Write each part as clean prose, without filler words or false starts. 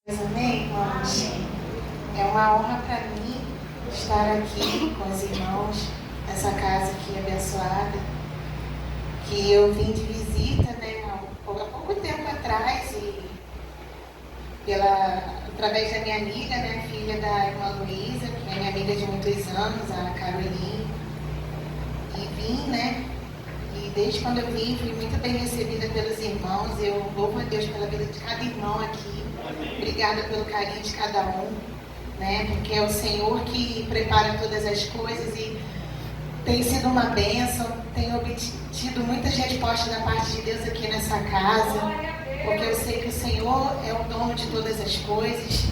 Amém, irmãos? É uma honra para mim estar aqui com os irmãos, nessa casa aqui abençoada, que eu vim de visita, né, há pouco tempo atrás, através da minha amiga, né, filha da irmã Luísa, que é minha amiga de muitos anos, a Caroline, e vim, né, e desde quando eu vim, fui muito bem recebida pelos irmãos. Eu louvo a Deus pela vida de cada irmão aqui. Obrigada pelo carinho de cada um, né? Porque é o Senhor que prepara todas as coisas e tem sido uma bênção. Tenho obtido muitas respostas da parte de Deus aqui nessa casa, porque eu sei que o Senhor é o dono de todas as coisas,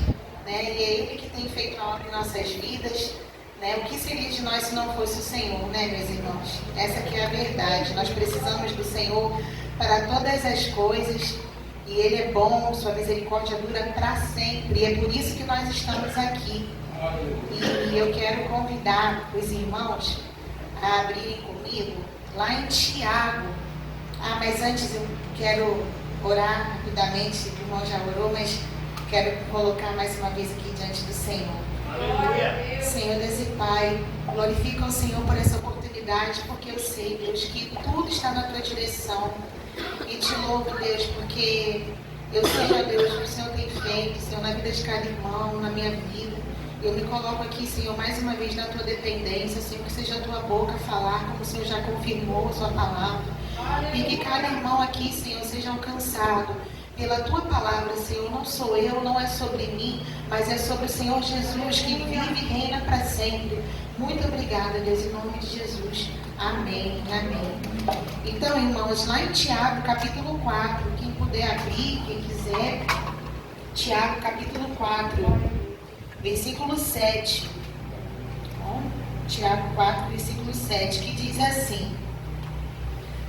né? E é Ele que tem feito a obra em nossas vidas, né? O que seria de nós se não fosse o Senhor, né, meus irmãos? Essa que é a verdade. Nós precisamos do Senhor para todas as coisas. E Ele é bom, sua misericórdia dura para sempre. E é por isso que nós estamos aqui. E eu quero convidar os irmãos a abrirem comigo lá em Tiago. Mas antes eu quero orar rapidamente, o irmão já orou, mas quero colocar mais uma vez aqui diante do Senhor. Aleluia. Senhor Deus e Pai, glorifica o Senhor por essa oportunidade, porque eu sei, Deus, que tudo está na Tua direção. E te louvo, Deus, porque eu sei, ó Deus, o que o Senhor tem feito, Senhor, na vida de cada irmão, na minha vida. Eu me coloco aqui, Senhor, mais uma vez na Tua dependência, Senhor, que seja a Tua boca falar, como o Senhor já confirmou a Sua palavra. E que cada irmão aqui, Senhor, seja alcançado pela Tua palavra, Senhor. Não sou eu, não é sobre mim, mas é sobre o Senhor Jesus, que vive e reina para sempre. Muito obrigada, Deus, em nome de Jesus. Amém, amém. Então, irmãos, lá em Tiago, capítulo 4, quem puder abrir, quem quiser, Tiago, capítulo 4, versículo 7. Bom, Tiago 4, versículo 7, que diz assim: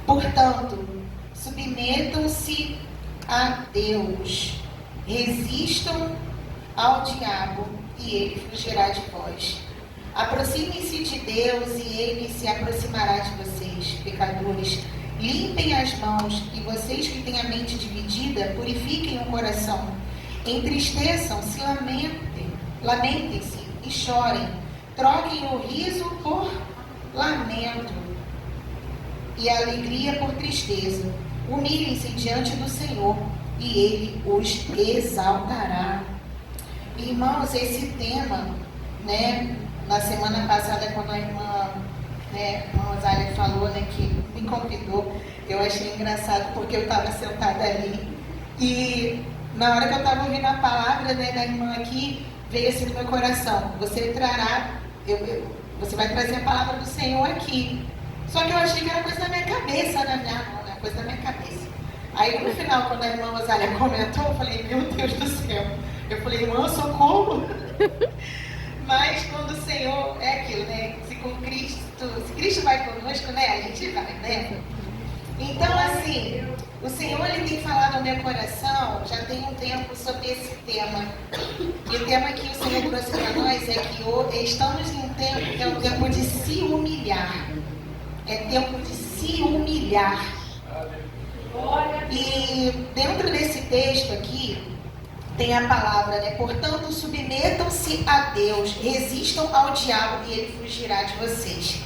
portanto, submetam-se a Deus, resistam ao diabo e ele fugirá de vós. Aproximem-se de Deus e Ele se aproximará de vocês, pecadores. Limpem as mãos e vocês que têm a mente dividida, purifiquem o coração. Entristeçam-se, lamentem-se e chorem. Troquem o riso por lamento e a alegria por tristeza. Humilhem-se diante do Senhor e Ele os exaltará. Irmãos, esse tema, né? Na semana passada, quando a irmã Rosália falou, né, que me convidou, eu achei engraçado porque eu estava sentada ali e na hora que eu estava ouvindo a palavra, né, da irmã aqui, veio assim no meu coração: você trará, você vai trazer a palavra do Senhor aqui. Só que eu achei que era coisa da minha cabeça, na minha mão, né, coisa da minha cabeça. Aí no final, quando a irmã Rosália comentou, eu falei: meu Deus do céu. Eu falei: irmã, socorro. Mas quando o Senhor é aquilo, né? Se Cristo vai conosco, né? A gente vai, né? Então, assim, o Senhor, Ele tem falado no meu coração, já tem um tempo, sobre esse tema. E o tema que o Senhor trouxe para nós é que estamos em um tempo que é o tempo de se humilhar. É tempo de se humilhar. E dentro desse texto aqui, tem a palavra, né? Portanto, submetam-se a Deus, resistam ao diabo e ele fugirá de vocês.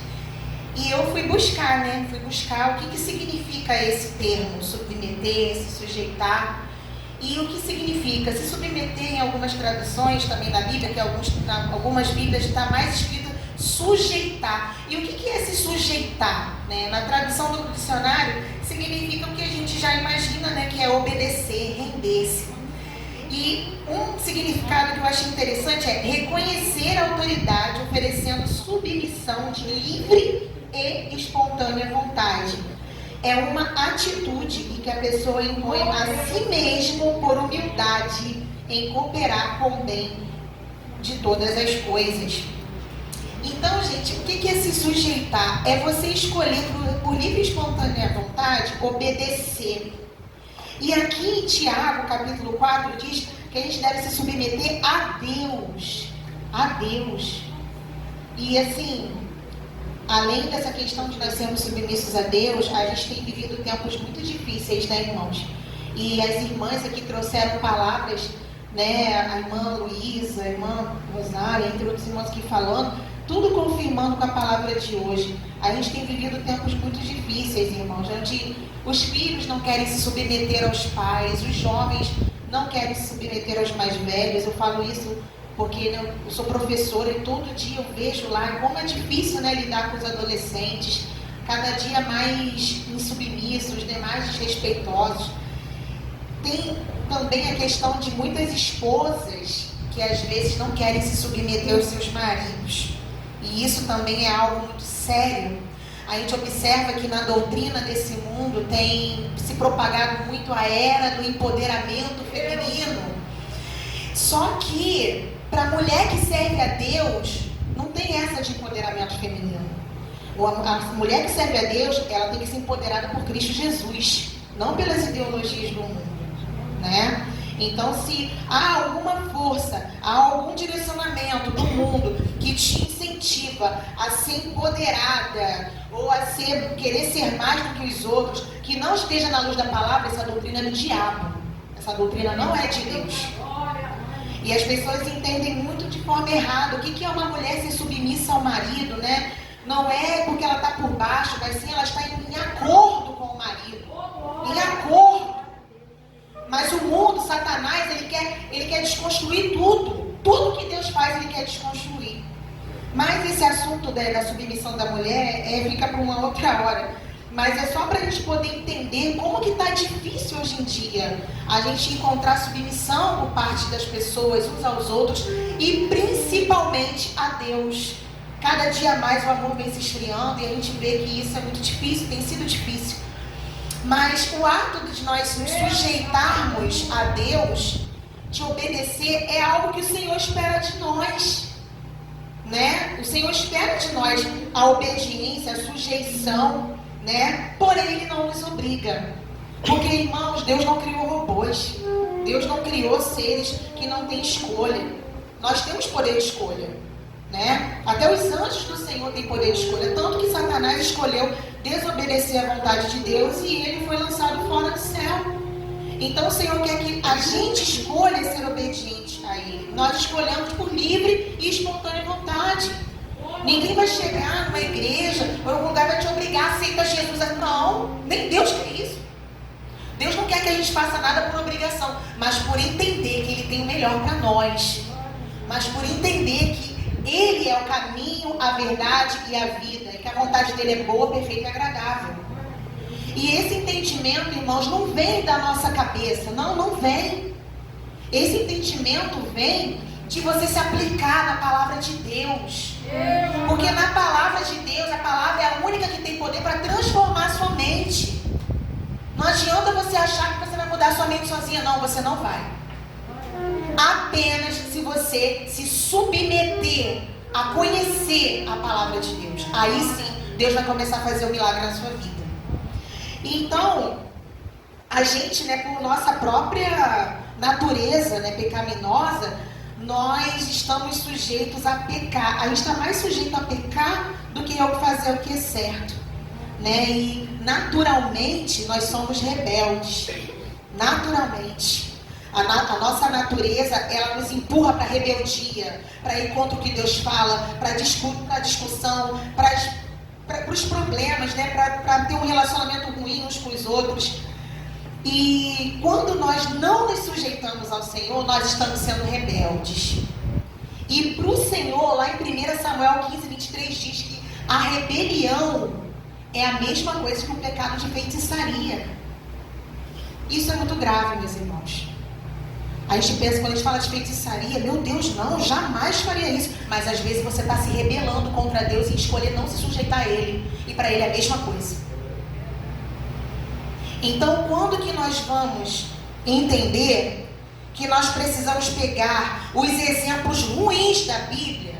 E eu fui buscar, né? O que significa esse termo, submeter, se sujeitar. E o que significa? Se submeter, em algumas traduções também da Bíblia, que algumas Bíblias está mais escrito sujeitar. E o que é se sujeitar? Né? Na tradução do dicionário, significa o que a gente já imagina, né? Que é obedecer, render-se. E um significado que eu acho interessante é reconhecer a autoridade, oferecendo submissão de livre e espontânea vontade. É uma atitude em que a pessoa impõe a si mesmo por humildade em cooperar com o bem de todas as coisas. Então, gente, o que é se sujeitar? É você escolher por livre e espontânea vontade obedecer. E aqui em Tiago, capítulo 4, diz que a gente deve se submeter a Deus. A Deus. E assim, além dessa questão de nós sermos submissos a Deus, a gente tem vivido tempos muito difíceis, né, irmãos? E as irmãs aqui trouxeram palavras né, a irmã Luísa, a irmã Rosária, entre outros irmãos aqui falando, tudo confirmando com a palavra de hoje. A gente tem vivido tempos muito difíceis, irmãos, onde os filhos não querem se submeter aos pais, os jovens não querem se submeter aos mais velhos. Eu falo isso porque eu sou professora e todo dia eu vejo lá como é difícil, né, lidar com os adolescentes, cada dia mais insubmissos, né, mais desrespeitosos. Tem também a questão de muitas esposas que às vezes não querem se submeter aos seus maridos. E isso também é algo muito sério. A gente observa que na doutrina desse mundo tem se propagado muito a era do empoderamento feminino. Só que para a mulher que serve a Deus, não tem essa de empoderamento feminino. A mulher que serve a Deus, ela tem que ser empoderada por Cristo Jesus, não pelas ideologias do mundo, né? Então, se há alguma força, há algum direcionamento do mundo que te incentiva a ser empoderada ou a querer ser mais do que os outros, que não esteja na luz da palavra, essa doutrina é do diabo. Essa doutrina não é de Deus. E as pessoas entendem muito de forma errada. O que é uma mulher ser submissa ao marido, né? Não é porque ela está por baixo, mas sim ela está em acordo com o marido. Em acordo. Mas o mundo, Satanás, ele quer desconstruir tudo. Tudo que Deus faz, ele quer desconstruir. Mas esse assunto da submissão da mulher fica para uma outra hora. Mas é só para a gente poder entender como que está difícil hoje em dia a gente encontrar submissão por parte das pessoas, uns aos outros, e principalmente a Deus. Cada dia mais o amor vem se esfriando e a gente vê que isso é muito difícil, tem sido difícil. Mas o ato de nós nos sujeitarmos a Deus, de obedecer, é algo que o Senhor espera de nós, né? O Senhor espera de nós a obediência, a sujeição, né? Porém, Ele não nos obriga. Porque, irmãos, Deus não criou robôs. Deus não criou seres que não têm escolha. Nós temos poder de escolha, né? Até os anjos do Senhor têm poder de escolha. Tanto que Satanás escolheu desobedecer à vontade de Deus e ele foi lançado fora do céu. Então o Senhor quer que a gente escolha ser obediente a Ele. Nós escolhemos por livre e espontânea vontade. Ninguém vai chegar numa igreja ou em algum lugar vai te obrigar a aceitar Jesus. Não, nem Deus quer isso. Deus não quer que a gente faça nada por obrigação, mas por entender que Ele tem o melhor para nós. Mas por entender que Ele é o caminho, a verdade e a vida, e que a vontade dele é boa, perfeita e agradável. E esse entendimento, irmãos, não vem da nossa cabeça, não vem. Esse entendimento vem de você se aplicar na palavra de Deus. Porque na palavra de Deus, a palavra é a única que tem poder para transformar a sua mente. Não adianta você achar que você vai mudar a sua mente sozinha, não, você não vai. Apenas se você se submeter a conhecer a palavra de Deus. Aí sim, Deus vai começar a fazer o milagre na sua vida. Então, a gente, né, por nossa própria natureza, né, pecaminosa, nós estamos sujeitos a pecar. A gente está mais sujeito a pecar do que a fazer o que é certo, né? E naturalmente nós somos rebeldes. Naturalmente. A nossa natureza, ela nos empurra para a rebeldia, para ir contra o que Deus fala, para a discussão, para os problemas, né? Para ter um relacionamento ruim uns com os outros. E quando nós não nos sujeitamos ao Senhor, nós estamos sendo rebeldes. E para o Senhor, lá em 1 Samuel 15, 23, diz que a rebelião é a mesma coisa que o pecado de feitiçaria. Isso é muito grave, meus irmãos. A gente pensa, quando a gente fala de feitiçaria, meu Deus, não, jamais faria isso. Mas às vezes você está se rebelando contra Deus e escolher não se sujeitar a Ele. E para Ele é a mesma coisa. Então, quando que nós vamos entender que nós precisamos pegar os exemplos ruins da Bíblia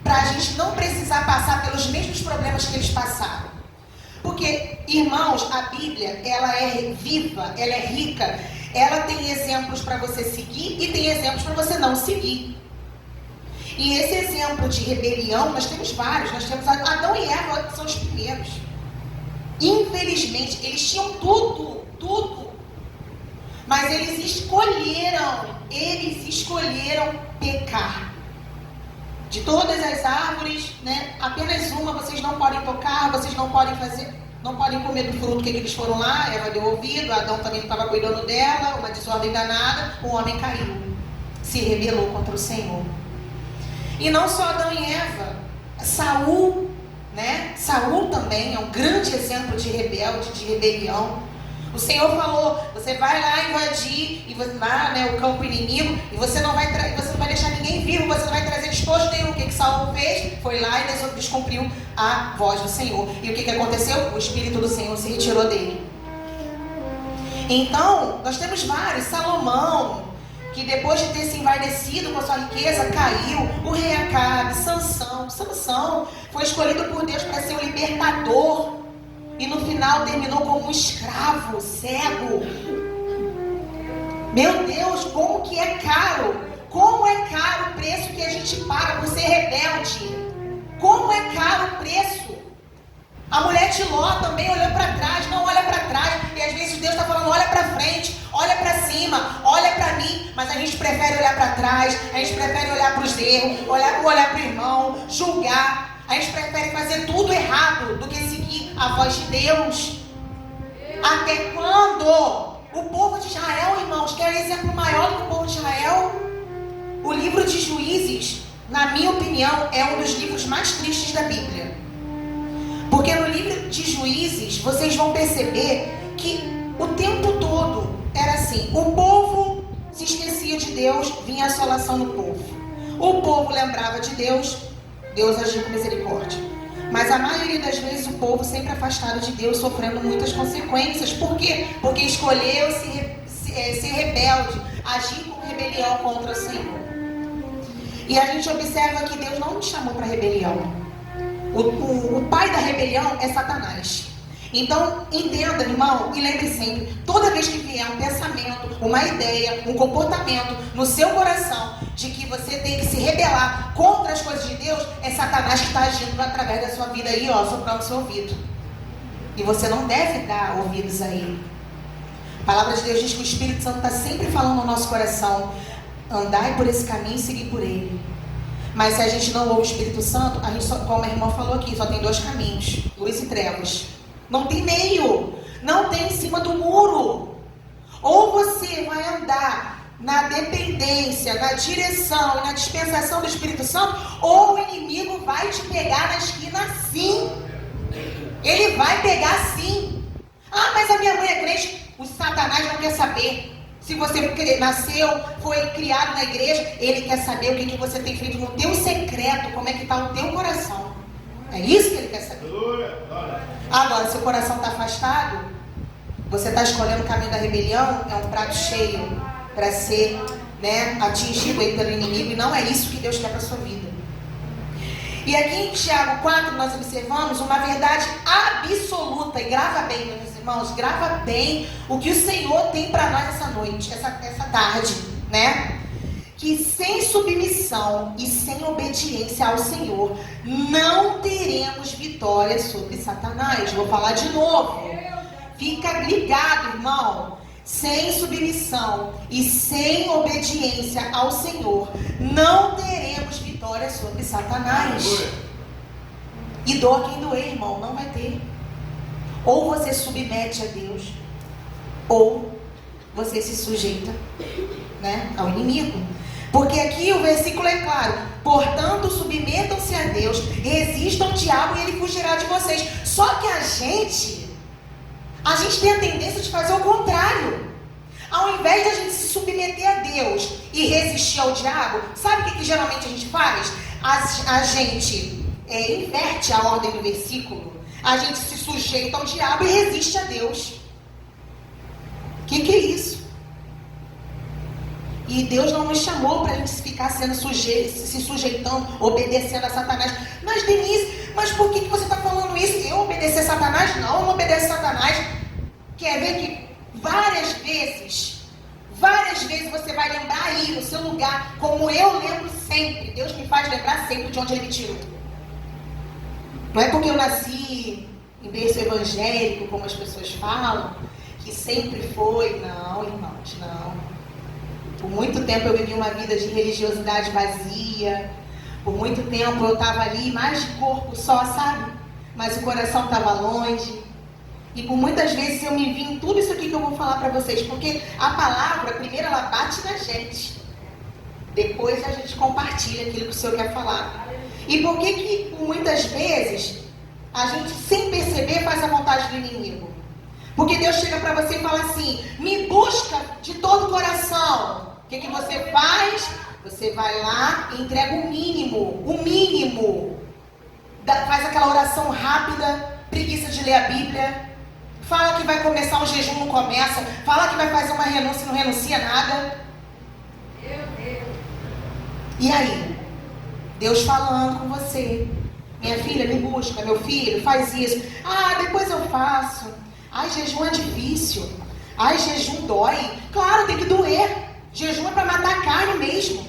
para a gente não precisar passar pelos mesmos problemas que eles passaram? Porque, irmãos, a Bíblia, ela é viva, ela é rica, ela tem exemplos para você seguir e tem exemplos para você não seguir. E esse exemplo de rebelião, nós temos vários. Nós temos Adão e Eva, que são os primeiros. Infelizmente, eles tinham tudo. Mas eles escolheram pecar. De todas as árvores, né, apenas uma vocês não podem tocar, vocês não podem fazer, não podem comer do fruto que eles foram lá. Eva deu ouvido, Adão também não estava cuidando dela, uma desordem danada, o homem caiu, se rebelou contra o Senhor. E não só Adão e Eva, Saul, né? Saul também é um grande exemplo de rebelde, de rebelião. O Senhor falou, você vai lá invadir lá, né, o campo inimigo, e você não vai deixar ninguém vivo, você não vai trazer despojo nenhum. O que Saul fez? Foi lá e descumpriu a voz do Senhor. E o que aconteceu? O Espírito do Senhor se retirou dele. Então, nós temos vários. Salomão, que depois de ter se envaidecido com a sua riqueza, caiu. O rei Acabe, Sansão foi escolhido por Deus para ser o libertador. E no final terminou como um escravo, cego. Meu Deus, como que é caro. Como é caro o preço que a gente paga por ser rebelde. Como é caro o preço. A mulher de Ló também olhou para trás, não olha para trás. E às vezes Deus está falando, olha para frente, olha para cima, olha para mim. Mas a gente prefere olhar para trás, a gente prefere olhar para os erros, olhar para o irmão, julgar. A gente prefere fazer tudo errado do que seguir a voz de Deus. Até quando? O povo de Israel, irmãos, quer exemplo maior do que o povo de Israel? O livro de Juízes, na minha opinião, é um dos livros mais tristes da Bíblia. Porque no livro de Juízes, vocês vão perceber que o tempo todo era assim. O povo se esquecia de Deus, vinha a assolação no povo. O povo lembrava de Deus, Deus agiu com misericórdia. Mas a maioria das vezes o povo sempre afastado de Deus, sofrendo muitas consequências. Por quê? Porque escolheu ser rebelde, agir com rebelião contra o Senhor. E a gente observa que Deus não nos chamou para rebelião. O pai da rebelião é Satanás. Então, entenda, irmão, e lembre sempre, toda vez que vier um pensamento, uma ideia, um comportamento no seu coração de que você tem que se rebelar contra as coisas de Deus, é Satanás que está agindo através da sua vida aí, ó, soprando o seu ouvido. E você não deve dar ouvidos a ele. A palavra de Deus diz que o Espírito Santo está sempre falando no nosso coração, andai por esse caminho e seguir por ele. Mas se a gente não ouve o Espírito Santo, a gente só, como a irmã falou aqui, só tem dois caminhos, luz e trevas. Não tem meio, não tem em cima do muro. Ou você vai andar na dependência, na direção e na dispensação do Espírito Santo, ou o inimigo vai te pegar na esquina sim. Ele vai pegar sim. Ah, mas a minha mãe é crente. O Satanás não quer saber. Se você nasceu, foi criado na igreja, ele quer saber o que você tem feito no teu secreto, como é que está o teu coração. É isso que ele quer saber. Agora, se o coração está afastado, você está escolhendo o caminho da rebelião, é um prato cheio para ser, né, atingido aí pelo inimigo, e não é isso que Deus quer para a sua vida. E aqui em Tiago 4 nós observamos uma verdade absoluta, e grava bem, meus irmãos, grava bem o que o Senhor tem para nós essa noite, essa tarde, né? Que sem submissão e sem obediência ao Senhor, não teremos vitória sobre Satanás. Vou falar de novo. Fica ligado, irmão. Sem submissão e sem obediência ao Senhor, não teremos vitória sobre Satanás. E doa quem doer, irmão, não vai ter. Ou você submete a Deus, ou você se sujeita, né, ao inimigo. Porque aqui o versículo é claro. Portanto, submetam-se a Deus, resistam ao diabo e ele fugirá de vocês. Só que a gente tem a tendência de fazer o contrário. Ao invés de a gente se submeter a Deus e resistir ao diabo, sabe o que geralmente a gente faz? A gente inverte a ordem do versículo. A gente se sujeita ao diabo e resiste a Deus. O que é isso? E Deus não nos chamou para a gente ficar se sujeitando, obedecendo a Satanás. Mas Denise, mas por que você está falando isso? Eu obedecer a Satanás? Não, eu não obedeço a Satanás. Quer ver que várias vezes você vai lembrar aí no seu lugar, como eu lembro sempre. Deus me faz lembrar sempre de onde Ele me tirou. Não é porque eu nasci em berço evangélico, como as pessoas falam, que sempre foi. Não, irmãos, não. Por muito tempo eu vivi uma vida de religiosidade vazia. Por muito tempo eu estava ali, mais de corpo só, sabe? Mas o coração estava longe. E por muitas vezes eu me vi em tudo isso aqui que eu vou falar para vocês. Porque a palavra, primeiro ela bate na gente. Depois a gente compartilha aquilo que o Senhor quer falar. E por que por muitas vezes a gente, sem perceber, faz a vontade do inimigo? Porque Deus chega para você e fala assim: me busca de todo o coração. O que você faz? Você vai lá e entrega o mínimo. O mínimo. Faz aquela oração rápida, preguiça de ler a Bíblia. Fala que vai começar um jejum, não começa. Fala que vai fazer uma renúncia, não renuncia nada. E aí? Deus falando com você: minha filha, me busca, meu filho, faz isso. Ah, depois eu faço. Ai, jejum é difícil. Ai, jejum dói. Claro, tem que doer. Jejum é para matar a carne mesmo.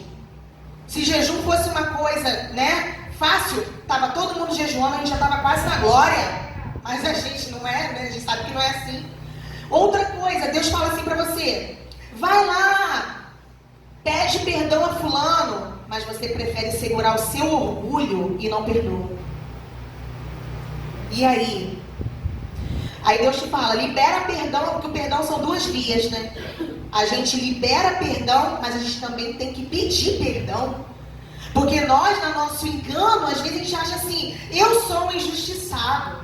Se jejum fosse uma coisa, né, fácil, tava todo mundo jejuando, a gente já tava quase na glória. Mas a gente não é, né? A gente sabe que não é assim. Outra coisa, Deus fala assim para você: vai lá, pede perdão a fulano, mas você prefere segurar o seu orgulho e não perdoa. E aí? Aí Deus te fala: libera perdão, porque o perdão são duas vias, né? A gente libera perdão, mas a gente também tem que pedir perdão. Porque nós, no nosso engano, às vezes a gente acha assim: eu sou um injustiçado.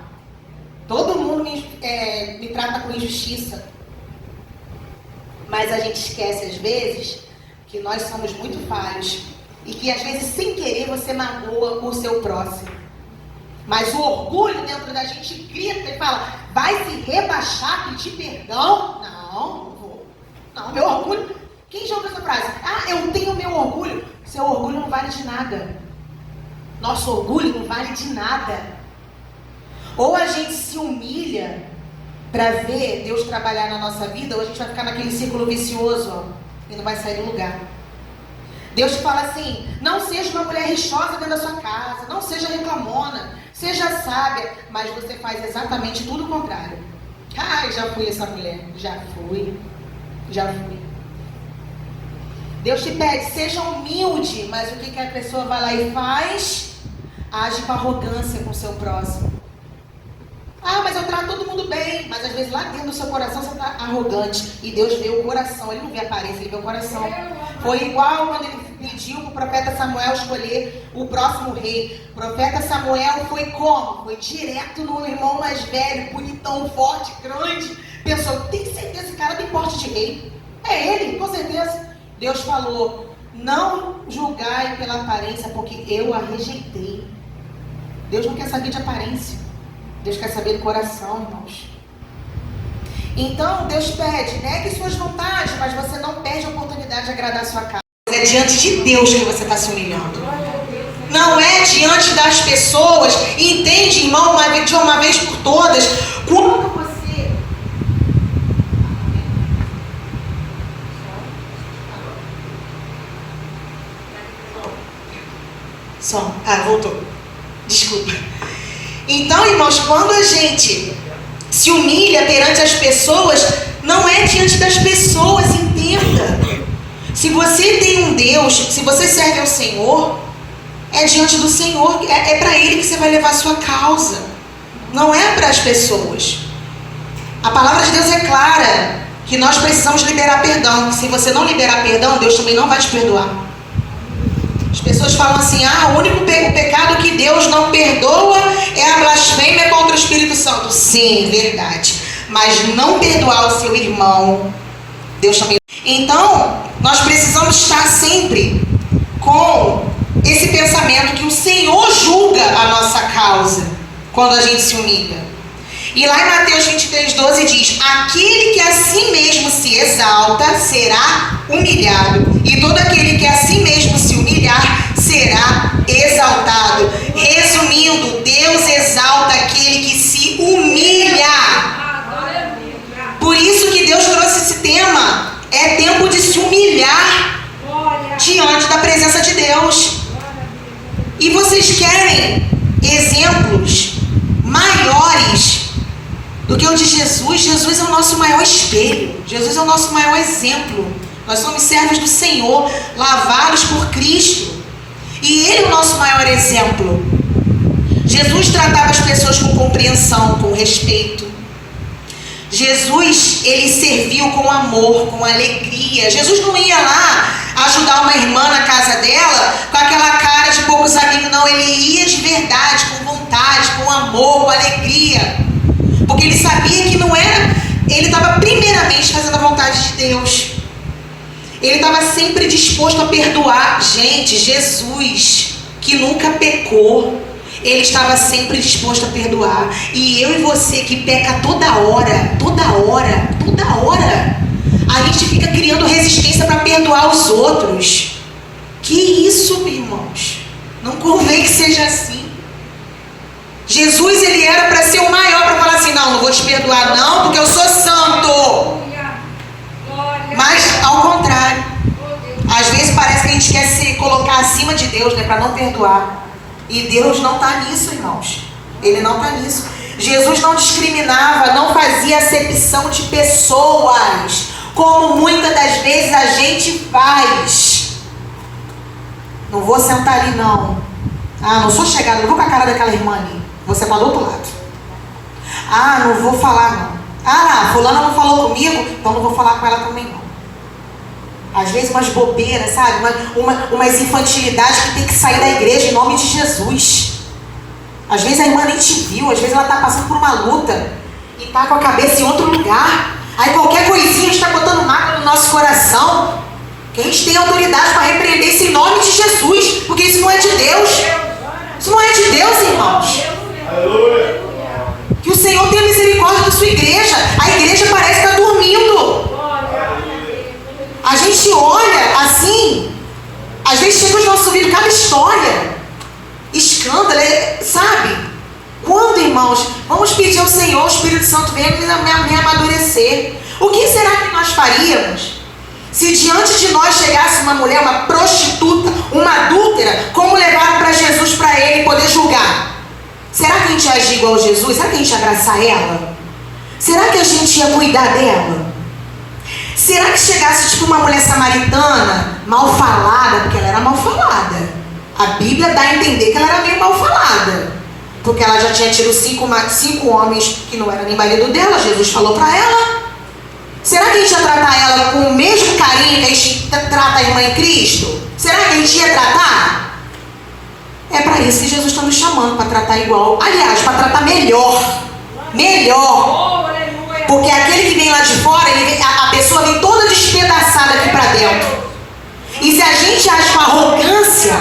Todo mundo me trata com injustiça. Mas a gente esquece, às vezes, que nós somos muito falhos. E que, às vezes, sem querer, você magoa o seu próximo. Mas o orgulho dentro da gente grita e fala: vai se rebaixar, pedir perdão? Não vou. Não, meu orgulho... Quem já ouviu essa frase? Ah, eu tenho meu orgulho. Seu orgulho não vale de nada. Nosso orgulho não vale de nada. Ou a gente se humilha para ver Deus trabalhar na nossa vida, ou a gente vai ficar naquele círculo vicioso, ó, e não vai sair do lugar. Deus te fala assim: não seja uma mulher rixosa dentro da sua casa, não seja reclamona, seja sábia, mas você faz exatamente tudo o contrário. Ai, já fui essa mulher, já fui. Deus te pede: seja humilde, mas o que a pessoa vai lá e faz? Age com arrogância com o seu próximo. Ah, mas eu trato todo mundo bem. Mas às vezes lá dentro do seu coração você está arrogante. E Deus vê o coração. Ele não vê a aparência, ele vê o coração. Foi igual quando ele pediu para o profeta Samuel escolher o próximo rei. O profeta Samuel foi como? Foi direto no irmão mais velho, bonitão, forte, grande. Pensou: tem certeza que esse cara tem porte de rei? É ele, com certeza. Deus falou: não julgai pela aparência, porque eu a rejeitei. Deus não quer saber de aparência. Deus quer saber do coração, irmãos. Então, Deus pede: negue suas vontades, mas você não perde a oportunidade de agradar a sua casa. É diante de Deus que você está se humilhando. Não é diante das pessoas. Entende, irmão, de uma vez por todas, quando você... Som. Ah, voltou. Desculpa. Então, irmãos, quando a gente se humilha perante as pessoas, não é diante das pessoas, entenda. Se você tem um Deus, se você serve ao Senhor, é diante do Senhor, é para Ele que você vai levar a sua causa. Não é para as pessoas. A palavra de Deus é clara, que nós precisamos liberar perdão. Se você não liberar perdão, Deus também não vai te perdoar. As pessoas falam assim: ah, o único pecado que Deus não perdoa é a blasfêmia contra o Espírito Santo. Sim, verdade. Mas não perdoar o seu irmão, Deus também. Então, nós precisamos estar sempre com esse pensamento que o Senhor julga a nossa causa quando a gente se humilha. E lá em Mateus 23:12 diz: aquele que a si mesmo se exalta será humilhado, e todo aquele que a si mesmo se humilhar será exaltado. Resumindo, Deus exalta aquele que se humilha. Por isso que Deus trouxe esse tema. É tempo de se humilhar diante da presença de Deus. E vocês querem exemplos maiores do que o de Jesus. Jesus é o nosso maior espelho. Jesus é o nosso maior exemplo. Nós somos servos do Senhor, lavados por Cristo. E Ele é o nosso maior exemplo. Jesus tratava as pessoas com compreensão, com respeito. Jesus, Ele serviu com amor, com alegria. Jesus não ia lá ajudar uma irmã na casa dela com aquela cara de poucos amigos, não. Ele ia de verdade, com vontade, com amor, com alegria. Porque Ele sabia que não era... Ele estava primeiramente fazendo a vontade de Deus. Ele estava sempre disposto a perdoar. Gente, Jesus, que nunca pecou, Ele estava sempre disposto a perdoar. E eu e você que peca toda hora, a gente fica criando resistência para perdoar os outros. Que isso, irmãos? Não convém que seja assim. Jesus, Ele era para ser o maior, para falar assim, não vou te perdoar não, porque eu sou santo. Mas, ao contrário, às vezes parece que a gente quer se colocar acima de Deus, né, para não perdoar. E Deus não está nisso, irmãos. Ele não está nisso. Jesus não discriminava, não fazia acepção de pessoas, como muitas das vezes a gente faz. Não vou sentar ali, não. Não sou chegada, não vou com a cara daquela irmã ali. Vou sentar do outro lado. Não vou falar, não. Fulana não falou comigo, então não vou falar com ela também, não. Às vezes umas bobeiras, sabe? Umas infantilidades que tem que sair da igreja em nome de Jesus. Às vezes a irmã nem te viu, às vezes ela está passando por uma luta e está com a cabeça em outro lugar. Aí qualquer coisinha está botando mágoa no nosso coração. Que a gente tem autoridade para repreender isso em nome de Jesus, porque isso não é de Deus. Isso não é de Deus, irmãos. Aleluia. Que o Senhor tenha misericórdia da sua igreja. A igreja parece estar dormindo. A gente olha assim, às vezes chega aos nossos ouvidos cada história, escândalo, sabe? Quando, irmãos, vamos pedir ao Senhor, o Espírito Santo venha me amadurecer. O que será que nós faríamos se diante de nós chegasse uma mulher, uma prostituta, uma adúltera, como levaram para Jesus, para Ele poder julgar? Será que a gente ia agir igual a Jesus? Será que a gente ia abraçar ela? Será que a gente ia cuidar dela? Será que chegasse tipo uma mulher samaritana, mal falada, porque ela era mal falada? A Bíblia dá a entender que ela era meio mal falada, porque ela já tinha tido cinco homens que não eram nem marido dela. Jesus falou para ela. Será que a gente ia tratar ela com o mesmo carinho que a gente trata a irmã em Cristo? Será que a gente ia tratar? É para isso que Jesus está nos chamando, para tratar igual. Aliás, para tratar melhor. Porque aquele que vem lá de fora, a pessoa vem toda despedaçada aqui para dentro. E se a gente age com arrogância,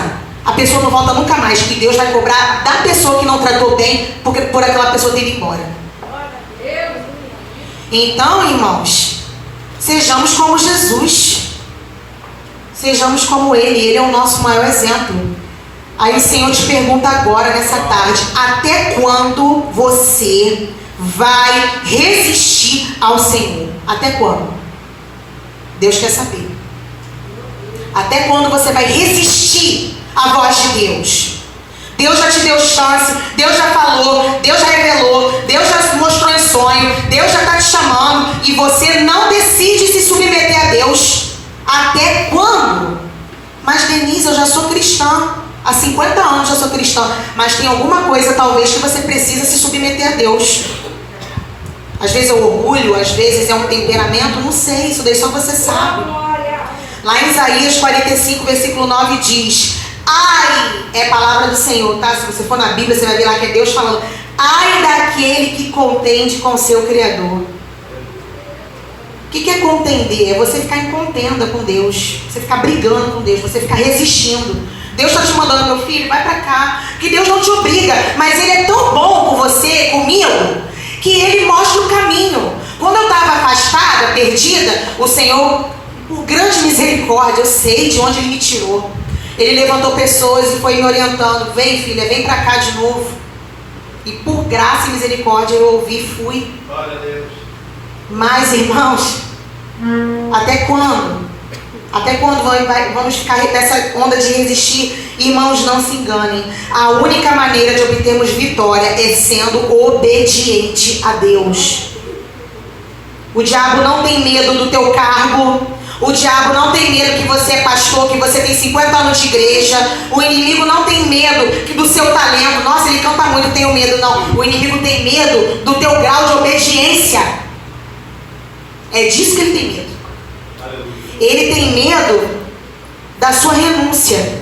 a pessoa não volta nunca mais. Que Deus vai cobrar da pessoa que não tratou bem, porque por aquela pessoa ter ido embora. Então, irmãos, sejamos como Jesus. Sejamos como Ele. Ele é o nosso maior exemplo. Aí o Senhor te pergunta agora, nessa tarde, até quando você vai resistir ao Senhor? Até quando? Deus quer saber. Até quando você vai resistir à voz de Deus? Deus já te deu chance, Deus já falou, Deus já revelou, Deus já mostrou em sonho, Deus já está te chamando e você não decide se submeter a Deus. Até quando? Mas Denise, eu já sou cristã. Há 50 anos já sou cristã, mas tem alguma coisa talvez que você precisa se submeter a Deus. Às vezes é o orgulho, às vezes é um temperamento, não sei, isso daí só você sabe. Lá em Isaías 45, versículo 9 diz: ai, é palavra do Senhor, tá? Se você for na Bíblia, você vai ver lá que é Deus falando: ai daquele que contende com seu Criador. O que é contender? É você ficar em contenda com Deus, você ficar brigando com Deus, você ficar resistindo. Deus está te mandando, meu filho, vai para cá. Que Deus não te obriga, mas Ele é tão bom com você, comigo, que Ele mostra o caminho. Quando eu estava afastada, perdida, o Senhor, por grande misericórdia, eu sei de onde Ele me tirou. Ele levantou pessoas e foi me orientando: vem, filha, vem para cá de novo. E por graça e misericórdia eu ouvi e fui. Glória a Deus. Mas, irmãos, até quando? Até quando vamos ficar nessa onda de resistir? Irmãos, não se enganem. A única maneira de obtermos vitória é sendo obediente a Deus. O diabo não tem medo do teu cargo. O diabo não tem medo que você é pastor, que você tem 50 anos de igreja. O inimigo não tem medo que do seu talento. Nossa, ele canta muito, eu tenho medo. Não, o inimigo tem medo do teu grau de obediência. É disso que ele tem medo. Ele tem medo da sua renúncia.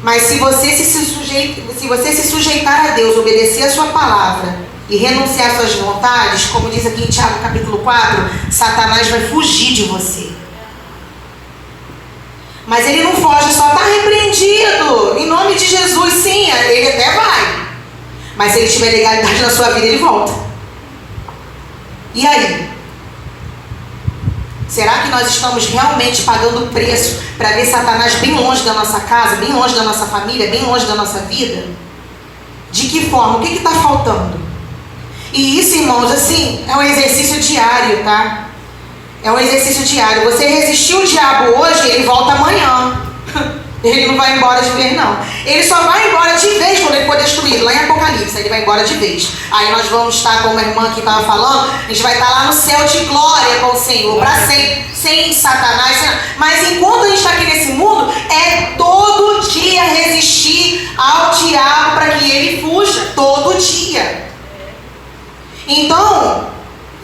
Mas se você se sujeitar a Deus, obedecer a sua palavra e renunciar às suas vontades, como diz aqui em Tiago capítulo 4, Satanás vai fugir de você. Mas ele não foge, só está repreendido. Em nome de Jesus, sim, ele até vai. Mas se ele tiver legalidade na sua vida, ele volta. E aí? Será que nós estamos realmente pagando o preço para ver Satanás bem longe da nossa casa, bem longe da nossa família, bem longe da nossa vida? De que forma? O que está faltando? E isso, irmãos, assim, é um exercício diário, tá? É um exercício diário. Você resistiu o diabo hoje, ele volta amanhã. Ele não vai embora de vez, não. Ele só vai embora de vez quando ele for destruído. Lá em Apocalipse, ele vai embora de vez. Aí nós vamos estar, como a irmã que estava falando, a gente vai estar lá no céu de glória com o Senhor, para sempre, sem Satanás. Mas enquanto a gente está aqui nesse mundo, é todo dia resistir ao diabo para que ele fuja. Todo dia. Então,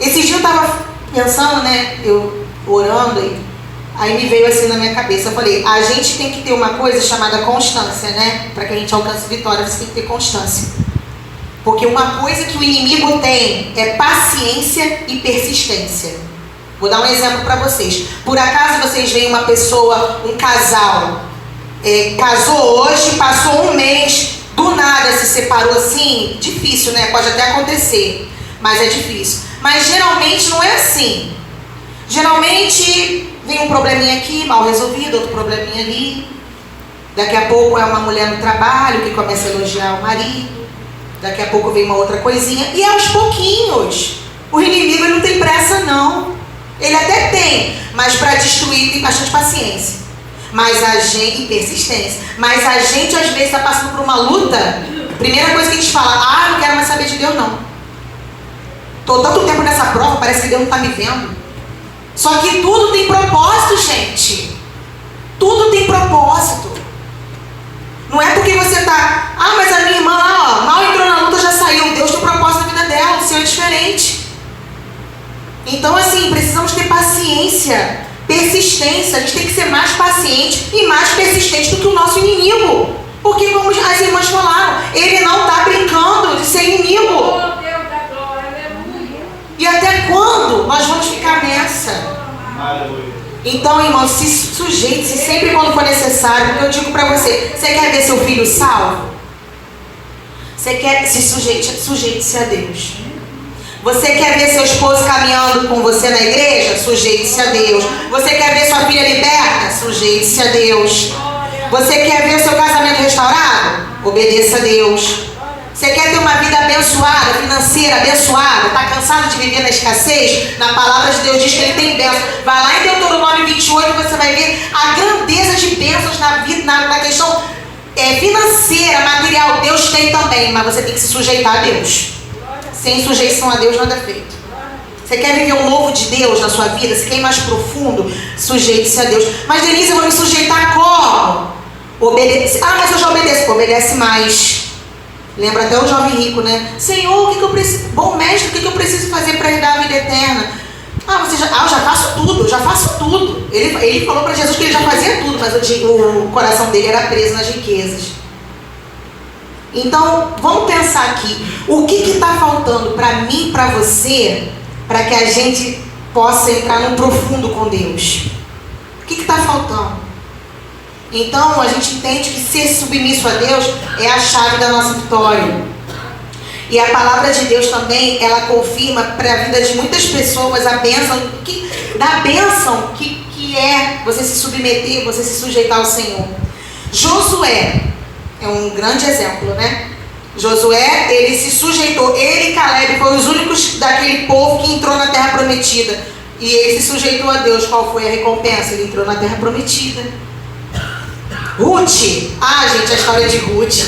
esse dia eu estava pensando, né? Eu orando e aí me veio assim na minha cabeça, eu falei, a gente tem que ter uma coisa chamada constância, né? Para que a gente alcance vitória, você tem que ter constância. Porque uma coisa que o inimigo tem é paciência e persistência. Vou dar um exemplo para vocês. Por acaso vocês veem uma pessoa, um casal, casou hoje, passou um mês, do nada se separou assim? Difícil, né? Pode até acontecer, mas é difícil. Mas geralmente não é assim. Geralmente vem um probleminha aqui, mal resolvido, outro probleminha ali. Daqui a pouco é uma mulher no trabalho que começa a elogiar o marido. Daqui a pouco vem uma outra coisinha. E aos pouquinhos. O inimigo ele não tem pressa, não. Ele até tem, mas para destruir tem bastante paciência. Mas a gente, e persistência. Mas a gente às vezes está passando por uma luta. Primeira coisa que a gente fala, não quero mais saber de Deus, não. Estou tanto tempo nessa prova, parece que Deus não está me vendo. Só que tudo tem propósito, gente. Tudo tem propósito. Não é porque você está... mas a minha irmã lá, mal entrou na luta, já saiu. Deus tem propósito na vida dela, o seu é diferente. Então, assim, precisamos ter paciência, persistência. A gente tem que ser mais paciente e mais persistente do que o nosso inimigo. Porque, como as irmãs falaram, ele não está brincando de ser inimigo. E até quando nós vamos ficar nessa? Então, irmão, se sujeite-se sempre quando for necessário. Porque eu digo para você, você quer ver seu filho salvo? Você quer se sujeite-se a Deus. Você quer ver seu esposo caminhando com você na igreja? Sujeite-se a Deus. Você quer ver sua filha liberta? Sujeite-se a Deus. Você quer ver o seu casamento restaurado? Obedeça a Deus. Você quer ter uma vida abençoada, financeira abençoada? Está cansado de viver na escassez? Na palavra de Deus diz que ele tem bênção. Vai lá em Deuteronômio 28 e você vai ver a grandeza de bênçãos na vida, na questão financeira, material. Deus tem também, mas você tem que se sujeitar a Deus. Sem sujeição a Deus nada é feito. Você quer viver um novo de Deus na sua vida? Você quer ir mais profundo? Sujeite-se a Deus. Mas Denise, eu vou me sujeitar como? Obedece. Mas eu já obedeço. Obedece mais. Lembra até o jovem rico, né? Senhor, o que eu preciso? Bom mestre, o que eu preciso fazer para herdar a vida eterna? Eu já faço tudo. Ele falou para Jesus que ele já fazia tudo, mas o coração dele era preso nas riquezas. Então, vamos pensar aqui. O que está faltando para mim, para você, para que a gente possa entrar num profundo com Deus? O que está faltando? Então, a gente entende que ser submisso a Deus é a chave da nossa vitória. E a palavra de Deus também, ela confirma para a vida de muitas pessoas a bênção, que é você se submeter, você se sujeitar ao Senhor. Josué é um grande exemplo, né? Josué, ele se sujeitou, ele e Caleb foram os únicos daquele povo que entrou na terra prometida. E ele se sujeitou a Deus. Qual foi a recompensa? Ele entrou na terra prometida. Ruth. Gente, a história de Ruth.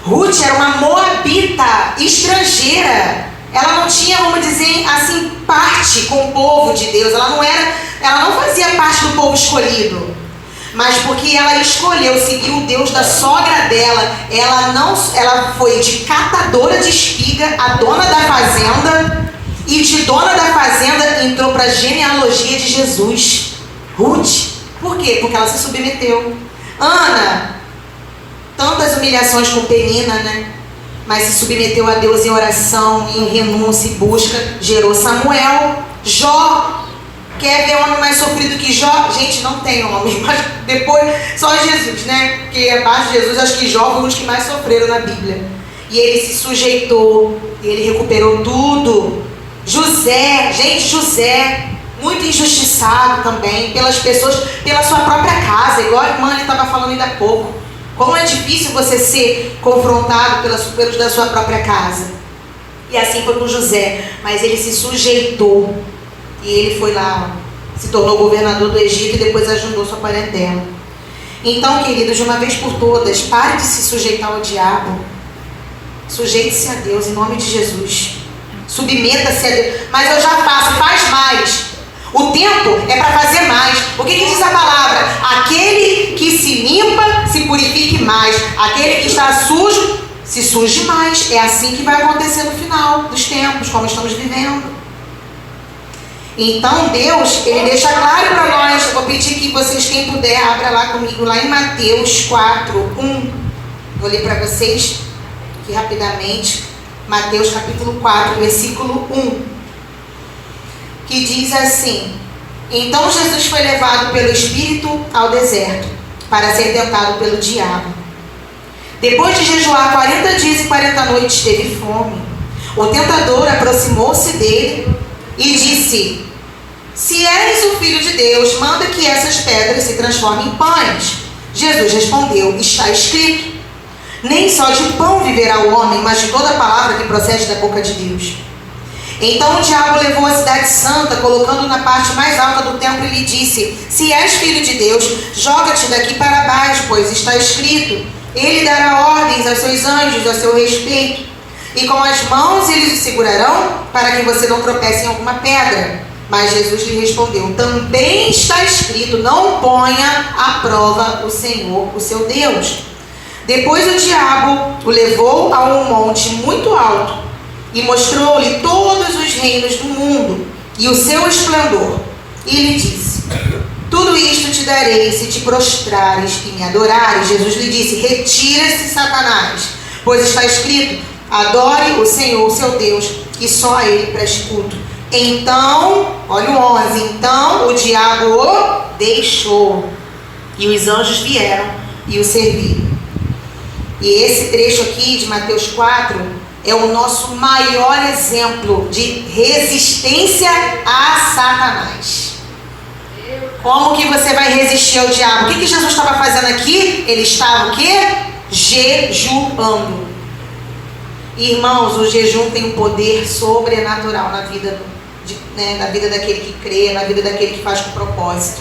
Ruth era uma moabita estrangeira. Ela não tinha, vamos dizer assim, parte com o povo de Deus. Ela não fazia parte do povo escolhido. Mas porque ela escolheu seguir o Deus da sogra dela, ela foi de catadora de espiga a dona da fazenda, e de dona da fazenda entrou para a genealogia de Jesus. Ruth. Por quê? Porque ela se submeteu. Ana, tantas humilhações com Penina, né? Mas se submeteu a Deus em oração, em renúncia e busca, gerou Samuel. Jó. Quer ver homem mais sofrido que Jó? Gente, não tem homem, mas depois só Jesus, né? Porque abaixo de Jesus, acho que Jó foi um dos que mais sofreram na Bíblia. E ele se sujeitou, ele recuperou tudo. José, muito injustiçado também pelas pessoas, pela sua própria casa, igual a irmã estava falando ainda há pouco. Como é difícil você ser confrontado pelos da sua própria casa. E assim foi com José, mas ele se sujeitou. E ele foi lá, se tornou governador do Egito e depois ajudou sua parentela. Então, queridos, de uma vez por todas, pare de se sujeitar ao diabo. Sujeite-se a Deus, em nome de Jesus. Submeta-se a Deus. Mas eu já faço, faz mais. O tempo é para fazer mais. O que diz a palavra? Aquele que se limpa, se purifique mais. Aquele que está sujo, se suje mais. É assim que vai acontecer no final dos tempos, como estamos vivendo. Então Deus, ele deixa claro para nós. Eu vou pedir que vocês, quem puder, abra lá comigo, lá em Mateus 4:1. Vou ler para vocês aqui rapidamente. Mateus capítulo 4, versículo 1. Que diz assim: Então Jesus foi levado pelo Espírito ao deserto, para ser tentado pelo diabo. Depois de jejuar 40 dias e 40 noites, teve fome. O tentador aproximou-se dele e disse: Se és o Filho de Deus, manda que essas pedras se transformem em pães. Jesus respondeu: Está escrito: Nem só de pão viverá o homem, mas de toda palavra que procede da boca de Deus. Então o diabo levou a cidade santa, colocando na parte mais alta do templo, e lhe disse: Se és Filho de Deus, joga-te daqui para baixo, pois está escrito: Ele dará ordens aos seus anjos a seu respeito, e com as mãos eles o segurarão, para que você não tropece em alguma pedra. Mas Jesus lhe respondeu: Também está escrito: Não ponha à prova o Senhor, o seu Deus. Depois o diabo o levou a um monte muito alto e mostrou-lhe todos os reinos do mundo e o seu esplendor. E lhe disse: Tudo isto te darei se te prostrares e me adorares. Jesus lhe disse: Retira-se, Satanás, pois está escrito: Adore o Senhor, seu Deus, e só a ele preste culto. Então, olha o 11, então o diabo o deixou, e os anjos vieram e o serviram. E esse trecho aqui de Mateus 4 é o nosso maior exemplo de resistência a Satanás. Como que você vai resistir ao diabo? O que Jesus estava fazendo aqui? Ele estava o quê? Jejuando. Irmãos, o jejum tem um poder sobrenatural na vida na vida daquele que crê, na vida daquele que faz com propósito.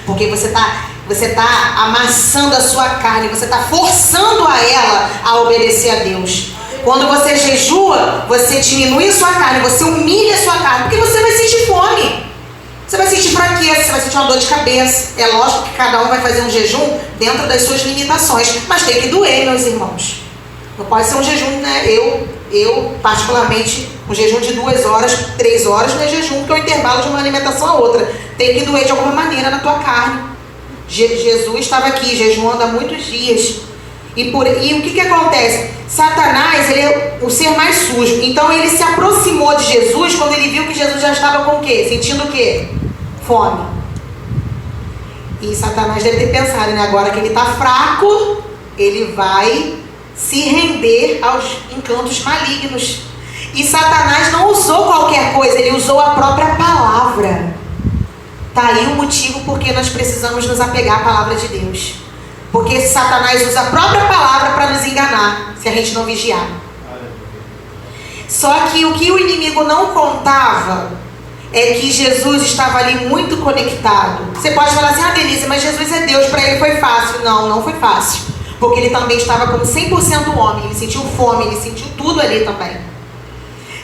Porque você está amassando a sua carne, você está forçando a ela a obedecer a Deus. Quando você jejua, você diminui a sua carne, você humilha a sua carne, porque você vai sentir fome, você vai sentir fraqueza, você vai sentir uma dor de cabeça. É lógico que cada um vai fazer um jejum dentro das suas limitações, mas tem que doer, meus irmãos. Não pode ser um jejum, né? Eu particularmente, um jejum de 2 horas, 3 horas não é jejum, que é o intervalo de uma alimentação a outra. Tem que doer de alguma maneira na tua carne. Jesus estava aqui jejuando há muitos dias. E o que acontece? Satanás, ele é o ser mais sujo. Então ele se aproximou de Jesus quando ele viu que Jesus já estava com o quê? Sentindo o quê? Fome. E Satanás deve ter pensado, né? Agora que ele está fraco, ele vai se render aos encantos malignos. E Satanás não usou qualquer coisa, ele usou a própria palavra. Está aí o motivo porque nós precisamos nos apegar à palavra de Deus. Porque Satanás usa a própria palavra para nos enganar, se a gente não vigiar. Só que o que o inimigo não contava é que Jesus estava ali muito conectado. Você pode falar assim, Denise, mas Jesus é Deus, para ele foi fácil. Não, não foi fácil. Porque ele também estava como 100% homem, ele sentiu fome, ele sentiu tudo ali também.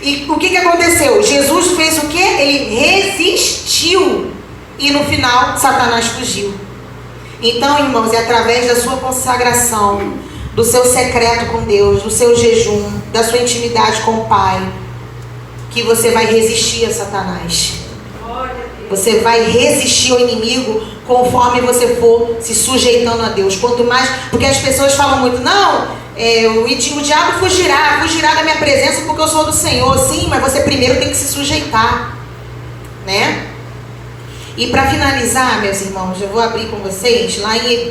E o que aconteceu? Jesus fez o quê? Ele resistiu. E no final, Satanás fugiu. Então, irmãos, é através da sua consagração, do seu secreto com Deus, do seu jejum, da sua intimidade com o Pai, que você vai resistir a Satanás. Você vai resistir ao inimigo conforme você for se sujeitando a Deus. Quanto mais, porque as pessoas falam muito, não, o diabo fugirá da minha presença porque eu sou do Senhor. Sim, mas você primeiro tem que se sujeitar, né? E para finalizar, meus irmãos, eu vou abrir com vocês lá em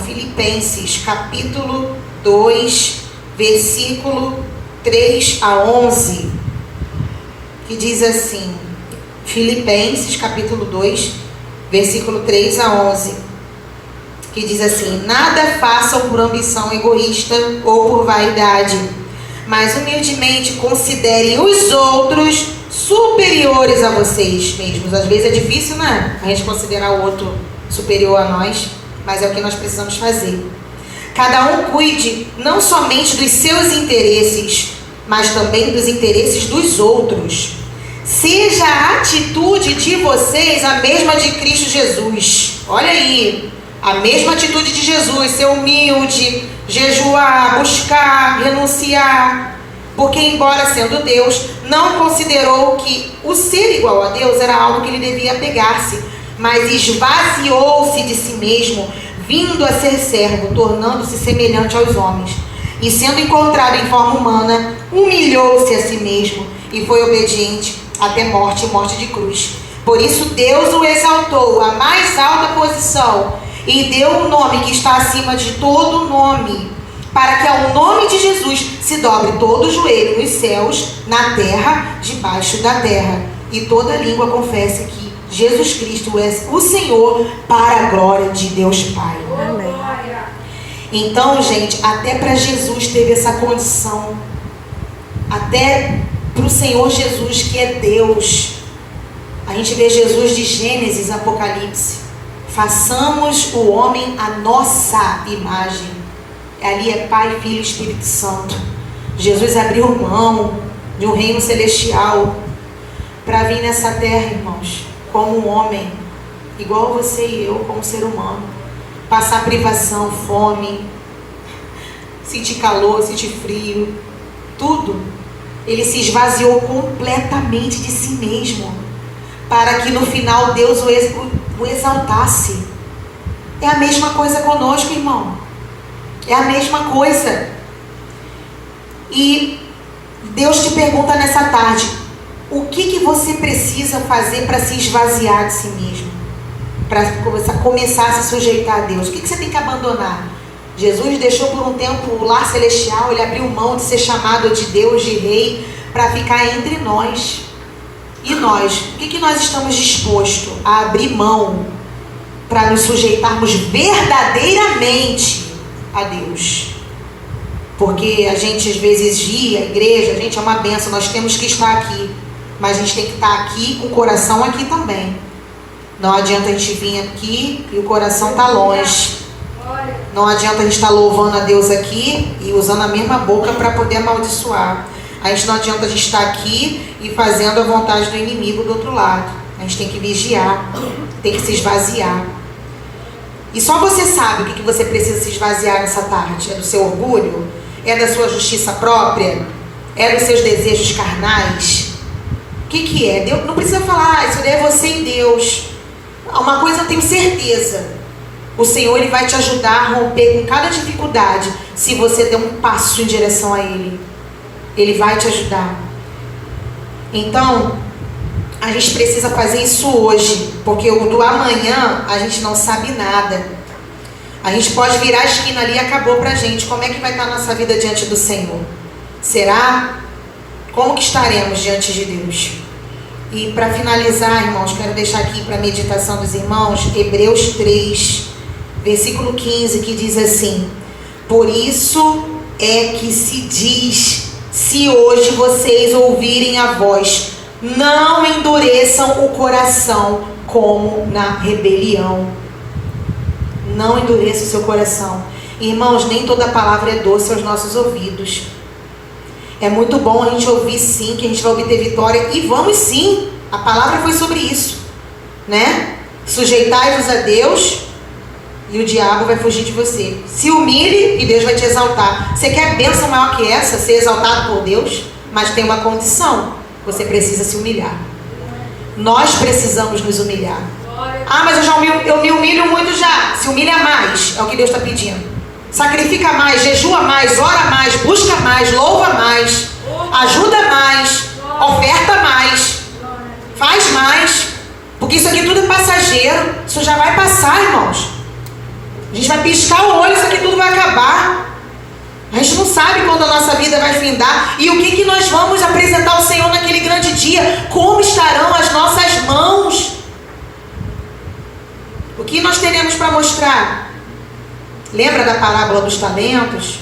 Filipenses, capítulo 2, versículo 3 a 11, que diz assim, Filipenses, capítulo 2, versículo 3 a 11, que diz assim, nada façam por ambição egoísta ou por vaidade, mas humildemente considerem os outros superiores a vocês mesmos. Às vezes é difícil, né? A gente considerar o outro superior a nós, mas é o que nós precisamos fazer. Cada um cuide não somente dos seus interesses, mas também dos interesses dos outros. Seja a atitude de vocês a mesma de Cristo Jesus. Olha aí, a mesma atitude de Jesus, ser humilde, jejuar, buscar, renunciar. Porque, embora sendo Deus, não considerou que o ser igual a Deus era algo que ele devia apegar-se, mas esvaziou-se de si mesmo, vindo a ser servo, tornando-se semelhante aos homens. E sendo encontrado em forma humana, humilhou-se a si mesmo e foi obediente até morte e morte de cruz. Por isso Deus o exaltou à mais alta posição e deu um nome que está acima de todo nome, para que ao nome de Jesus se dobre todo o joelho nos céus, na terra, debaixo da terra, e toda língua confesse que Jesus Cristo é o Senhor, para a glória de Deus Pai. Amém. Então, gente, até para Jesus teve essa condição. Até para o Senhor Jesus, que é Deus. A gente vê Jesus de Gênesis, Apocalipse. Façamos o homem a nossa imagem. Ali é Pai, Filho e Espírito Santo. Jesus abriu mão de um reino celestial para vir nessa terra, irmãos, como um homem, igual você e eu, como ser humano. Passar privação, fome, sentir calor, sentir frio, tudo. Ele se esvaziou completamente de si mesmo, para que no final Deus o exaltasse. É a mesma coisa conosco, irmão. É a mesma coisa. E Deus te pergunta nessa tarde, o que você precisa fazer para se esvaziar de si mesmo? Para começar a se sujeitar a Deus? O que você tem que abandonar? Jesus deixou por um tempo o lar celestial, ele abriu mão de ser chamado de Deus, de rei, para ficar entre nós. E nós? O que nós estamos dispostos a abrir mão para nos sujeitarmos verdadeiramente a Deus? Porque a gente às vezes ri, a igreja, a gente é uma benção, nós temos que estar aqui, mas a gente tem que estar aqui com o coração aqui também. Não adianta a gente vir aqui e o coração está longe. Não adianta a gente estar louvando a Deus aqui e usando a mesma boca para poder amaldiçoar. Não adianta a gente estar aqui e fazendo a vontade do inimigo do outro lado. A gente tem que vigiar, tem que se esvaziar. E só você sabe o que você precisa se esvaziar nessa tarde. É do seu orgulho? É da sua justiça própria? É dos seus desejos carnais? O que é? Deus não precisa falar, isso daí é você e Deus. Uma coisa eu tenho certeza. O Senhor, ele vai te ajudar a romper com cada dificuldade, se você der um passo em direção a Ele. Ele vai te ajudar. Então, a gente precisa fazer isso hoje, porque o do amanhã a gente não sabe nada. A gente pode virar a esquina ali e acabou pra gente. Como é que vai estar a nossa vida diante do Senhor? Será? Como que estaremos diante de Deus? E para finalizar, irmãos, quero deixar aqui para a meditação dos irmãos, Hebreus 3, versículo 15, que diz assim: por isso é que se diz, se hoje vocês ouvirem a voz Não endureçam o coração como na rebelião. Não endureça o seu coração. Irmãos, nem toda palavra é doce aos nossos ouvidos. É muito bom a gente ouvir sim, que a gente vai obter vitória. E vamos sim. A palavra foi sobre isso, né? Sujeitai-vos a Deus e o diabo vai fugir de você. Se humilhe e Deus vai te exaltar. Você quer bênção maior que essa? Ser exaltado por Deus? Mas tem uma condição. Você precisa se humilhar. Nós precisamos nos humilhar. Ah, mas eu me humilho muito já. Se humilha mais, é o que Deus está pedindo. Sacrifica mais, jejua mais, ora mais, busca mais, louva mais, ajuda mais, oferta mais, faz mais. Porque isso aqui tudo é passageiro. Isso já vai passar, irmãos. A gente vai piscar o olho, isso aqui tudo vai acabar. A gente não sabe quando a nossa vida vai findar. E o que nós vamos apresentar ao Senhor naquele grande dia? Como estarão as nossas mãos? O que nós teremos para mostrar? Lembra da parábola dos talentos?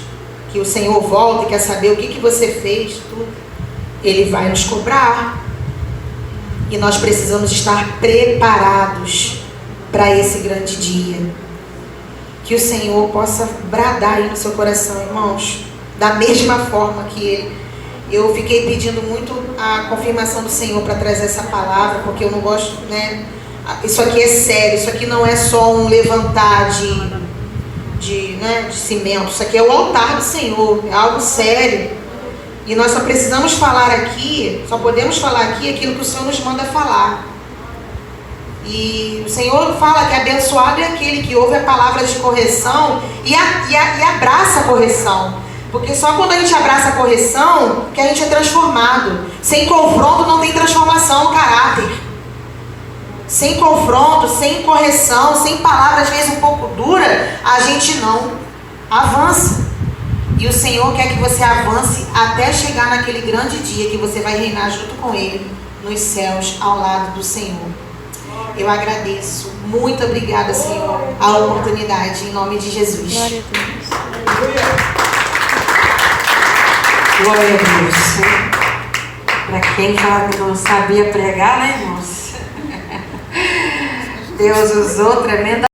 Que o Senhor volta e quer saber o que você fez? Tudo. Ele vai nos cobrar. E nós precisamos estar preparados para esse grande dia. Que o Senhor possa bradar aí no seu coração, irmãos. Da mesma forma que Ele. Eu fiquei pedindo muito a confirmação do Senhor para trazer essa palavra, porque eu não gosto, né? Isso aqui é sério, isso aqui não é só um levantar de cimento. Isso aqui é o altar do Senhor, é algo sério. E nós só precisamos falar aqui, só podemos falar aqui aquilo que o Senhor nos manda falar. E o Senhor fala que abençoado é aquele que ouve a palavra de correção e abraça a correção. Porque só quando a gente abraça a correção que a gente é transformado. Sem confronto não tem transformação no caráter. Sem confronto, sem correção, sem palavras às vezes um pouco dura, a gente não avança. E o Senhor quer que você avance até chegar naquele grande dia que você vai reinar junto com Ele nos céus, ao lado do Senhor. Eu agradeço. Muito obrigada, Senhor, a oportunidade, em nome de Jesus. Glória a Deus. Glória a Deus. Para quem fala que não sabia pregar, né, irmãos? Deus usou tremenda.